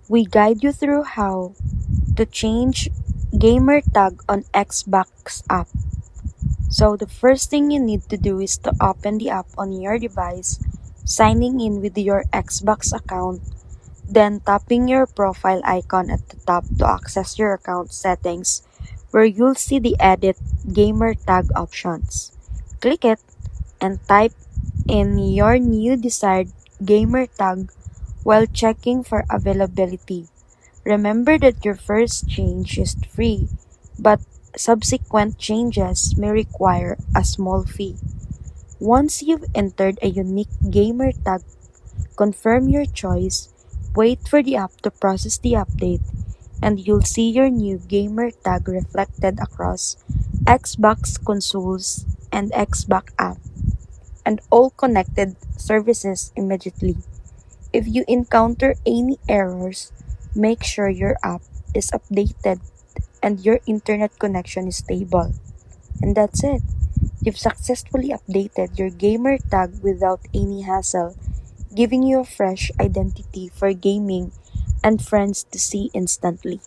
We guide you through how to change gamer tag on Xbox app. So the first thing you need to do is to open the app on your device, signing in with your Xbox account, then tapping your profile icon at the top to access your account settings where you'll see the edit gamer tag options. Click it and type in your new desired gamer tag while checking for availability. Remember that your first change is free, but subsequent changes may require a small fee. Once you've entered a unique gamer tag, confirm your choice, wait for the app to process the update, and you'll see your new gamer tag reflected across Xbox consoles and Xbox app and all connected services immediately. If you encounter any errors, make sure your app is updated and your internet connection is stable. And that's it. You've successfully updated your gamer tag without any hassle, giving you a fresh identity for gaming and friends to see instantly.